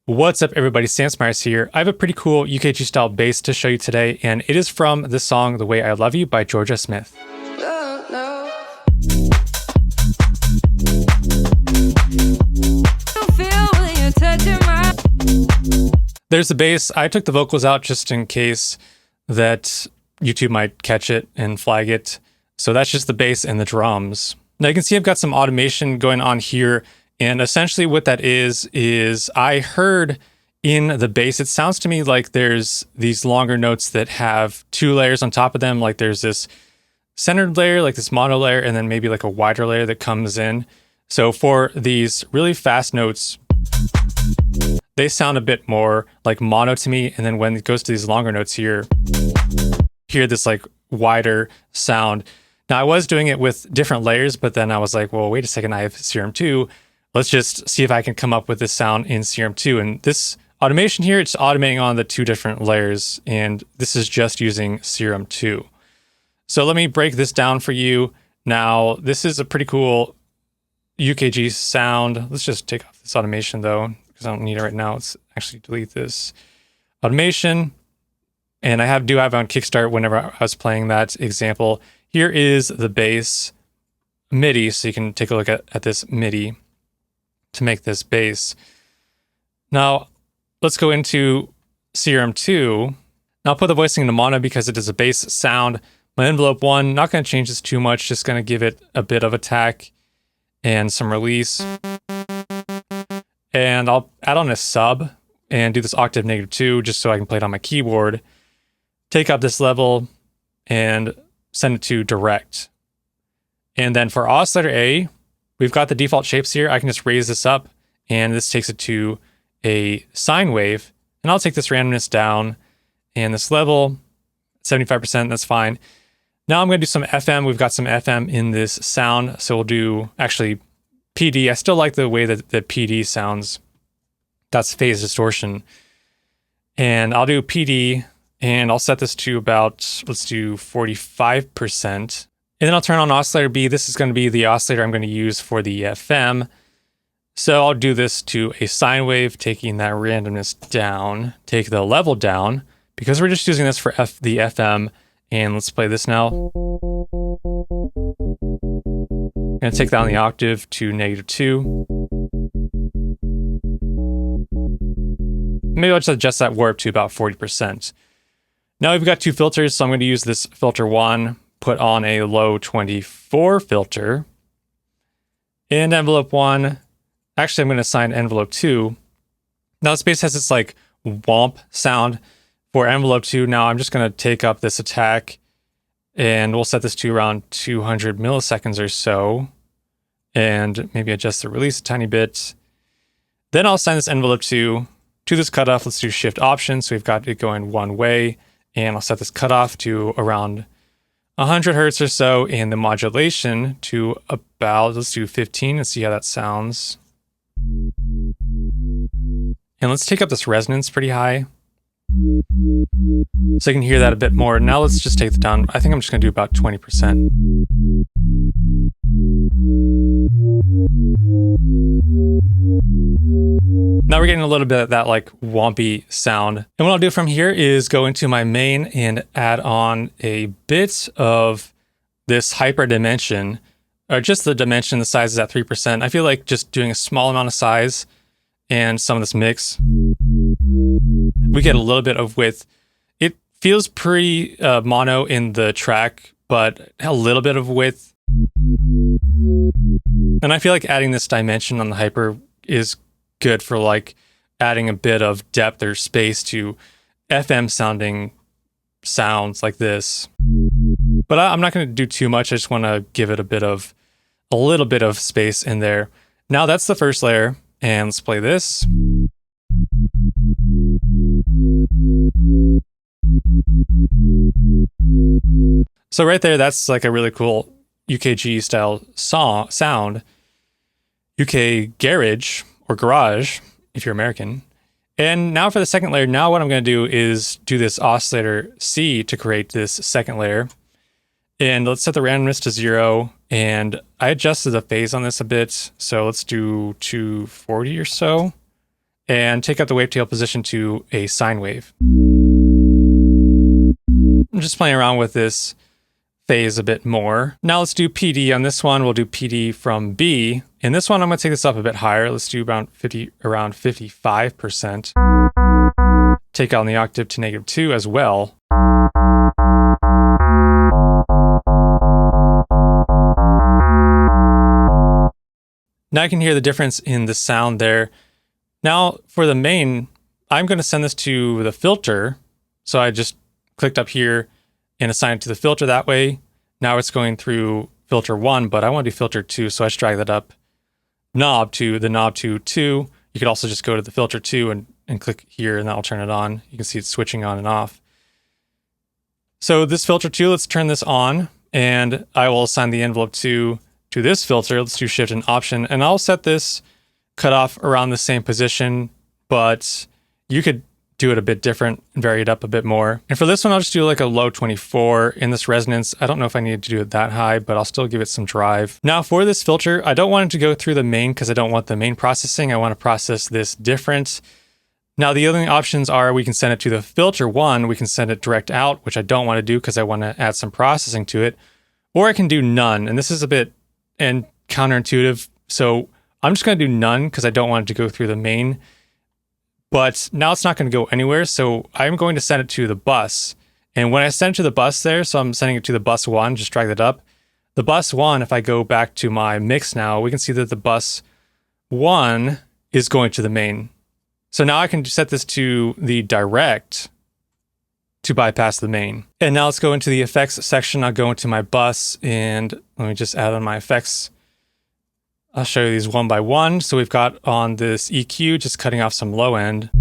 What's up, everybody? Smyers here. I have a pretty cool UKG-style bass to show you today, and it is from the song The Way I Love You by Jorja Smith. There's the bass. I took the vocals out just in case that YouTube might catch it and flag it. So that's just the bass and the drums. Now you can see I've got some automation going on here. And essentially what that is I heard in the bass, it sounds to me like there's these longer notes that have two layers on top of them. Like there's this centered layer, like this mono layer, and then maybe like a wider layer that comes in. So for these really fast notes, they sound a bit more like mono to me. And then when it goes to these longer notes here, hear this like wider sound. Now I was doing it with different layers, but then I was like, well, wait a second, I have Serum 2. Let's just see if I can come up with this sound in Serum 2. And this automation here, it's automating on the two different layers. And this is just using Serum 2. So let me break this down for you. Now, this is a pretty cool UKG sound. Let's just take off this automation though, because I don't need it right now. Let's actually delete this automation. And I do have on Kickstart whenever I was playing that example. Here is the bass MIDI. So you can take a look at this MIDI to make this bass. Now, let's go into Serum 2. Now I'll put the voicing into mono because it is a bass sound. My envelope 1, not going to change this too much, just going to give it a bit of attack and some release. And I'll add on a sub and do this octave -2 just so I can play it on my keyboard. Take up this level and send it to direct. And then for oscillator A, we've got the default shapes here. I can just raise this up and this takes it to a sine wave. And I'll take this randomness down and this level, 75%, that's fine. Now I'm going to do some FM. We've got some FM in this sound. So we'll do actually PD. I still like the way that the PD sounds. That's phase distortion. And I'll do PD and I'll set this to about, let's do 45%. And then I'll turn on oscillator B. This is going to be the oscillator I'm going to use for the FM. So I'll do this to a sine wave, taking that randomness down, take the level down, because we're just using this for the FM. And let's play this now. I'm going to take down the octave to -2. Maybe I'll just adjust that warp to about 40%. Now we've got two filters, so I'm going to use this filter 1, put on a low 24 filter. And envelope 1, actually I'm going to assign envelope 2. Now this bass has this like womp sound. For envelope 2, now I'm just going to take up this attack and we'll set this to around 200 milliseconds or so and maybe adjust the release a tiny bit. Then I'll assign this envelope 2 to this cutoff. Let's do shift option. So we've got it going one way and I'll set this cutoff to around 100 hertz or so and the modulation to about, let's do 15 and see how that sounds. And let's take up this resonance pretty high, so you can hear that a bit more. Now let's just take it down. I think I'm just going to do about 20%. Now we're getting a little bit of that like wompy sound. And what I'll do from here is go into my main and add on a bit of this hyper dimension, or just the dimension, the size is at 3%. I feel like just doing a small amount of size and some of this mix, we get a little bit of width. It feels pretty mono in the track, but a little bit of width. And I feel like adding this dimension on the hyper is good for like adding a bit of depth or space to FM sounding sounds like this. But I'm not going to do too much. I just want to give it a little bit of space in there. Now that's the first layer, and let's play this. So right there, that's like a really cool UKG style sound. UK garage or garage, if you're American. And now for the second layer, now what I'm going to do is do this oscillator C to create this second layer. And let's set the randomness to 0. And I adjusted the phase on this a bit. So let's do 240 or so. and take out the wavetail position to a sine wave. I'm just playing around with this phase a bit more. Now let's do PD. On this one, we'll do PD from B. In this one, I'm going to take this up a bit higher. Let's do around 55%. Take out the octave to -2 as well. Now I can hear the difference in the sound there. Now for the main, I'm going to send this to the filter. So I just clicked up here and assign it to the filter that way. Now it's going through filter 1, but I want to do filter 2. So I just drag that up knob to the knob to 2. You could also just go to the filter 2 and click here, and that'll turn it on. You can see it's switching on and off. So this filter 2, let's turn this on, and I will assign the envelope to this filter. Let's do Shift and Option, and I'll set this cutoff around the same position, but you could do it a bit different and vary it up a bit more. And for this one, I'll just do like a low 24 in this resonance. I don't know if I need to do it that high, but I'll still give it some drive. Now for this filter, I don't want it to go through the main because I don't want the main processing. I want to process this different. Now the other options are we can send it to the filter 1, we can send it direct out, which I don't want to do because I want to add some processing to it, or I can do none. And this is a bit counterintuitive. So I'm just going to do none because I don't want it to go through the main. But now it's not going to go anywhere, so I'm going to send it to the bus. And when I send it to the bus there, so I'm sending it to the bus 1, just drag that up. The bus 1, if I go back to my mix now, we can see that the bus 1 is going to the main. So now I can set this to the direct to bypass the main. And now let's go into the effects section. I'll go into my bus and let me just add on my effects. I'll show you these one by one. So we've got on this EQ, just cutting off some low end.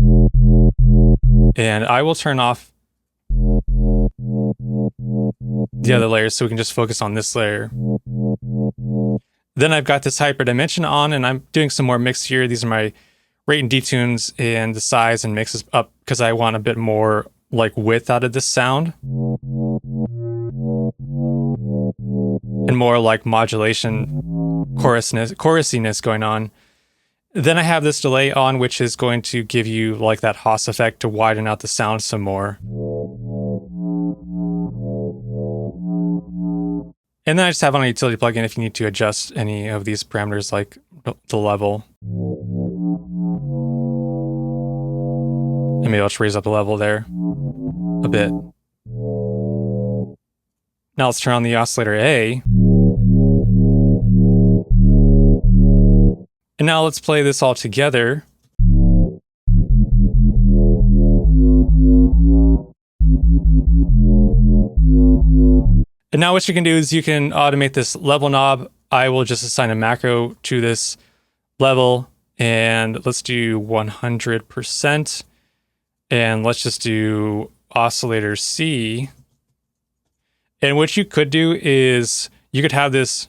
And I will turn off the other layers so we can just focus on this layer. Then I've got this hyperdimension on, and I'm doing some more mix here. These are my rate and detunes and the size and mixes up because I want a bit more like width out of this sound. And more like modulation, chorusiness going on. Then I have this delay on, which is going to give you like that Haas effect to widen out the sound some more. And then I just have on a utility plugin if you need to adjust any of these parameters like the level. And maybe I'll just raise up the level there a bit. Now let's turn on the oscillator A. And now let's play this all together. And now what you can do is you can automate this level knob. I will just assign a macro to this level, and let's do 100%. And let's just do oscillator C. And what you could do is you could have this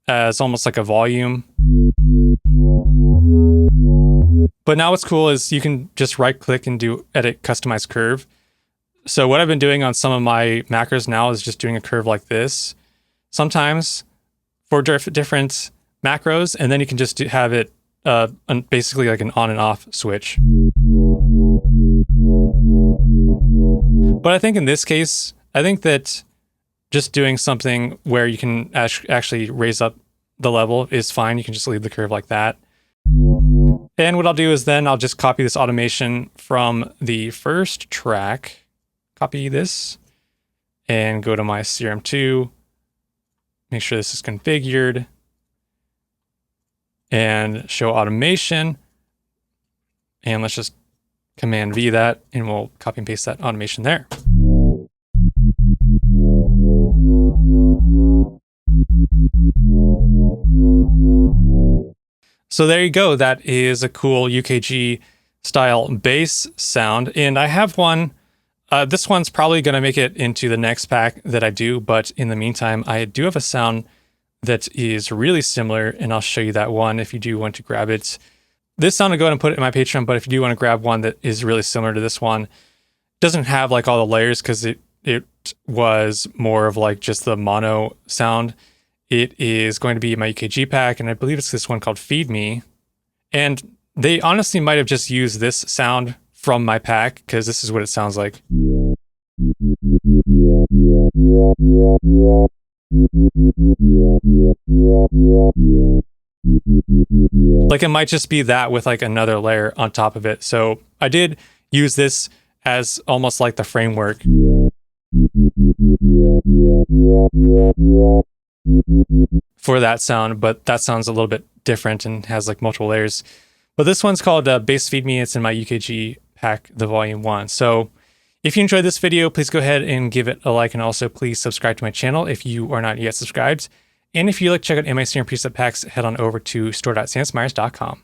as almost like a volume. But now what's cool is you can just right click and do edit customize curve. So what I've been doing on some of my macros now is just doing a curve like this. Sometimes for different macros, and then you can just have it basically like an on and off switch. But I think in this case, I think that just doing something where you can actually raise up the level is fine. You can just leave the curve like that. And what I'll do is then I'll just copy this automation from the first track, copy this, and go to my Serum 2, make sure this is configured, and show automation. And let's just Command V that, and we'll copy and paste that automation there. So there you go. That is a cool UKG style bass sound. And I have one, this one's probably going to make it into the next pack that I do. But in the meantime, I do have a sound that is really similar, and I'll show you that one if you do want to grab it. This sound, I'll go ahead and put it in my Patreon, but if you do want to grab one that is really similar to this one, it doesn't have like all the layers because it was more of like just the mono sound. It is going to be my UKG pack, and I believe it's this one called Feed Me. And They honestly might have just used this sound from my pack, because this is what it sounds like. Like, it might just be that with like another layer on top of it. So I did use this as almost like the framework for that sound, but that sounds a little bit different and has like multiple layers. But this one's called Bass Feed Me. It's in my UKG pack, the volume 1. So if you enjoyed this video, please go ahead and give it a like, and also please subscribe to my channel if you are not yet subscribed. And if you like to check out MI Serum preset packs, head on over to store.samsmyers.com.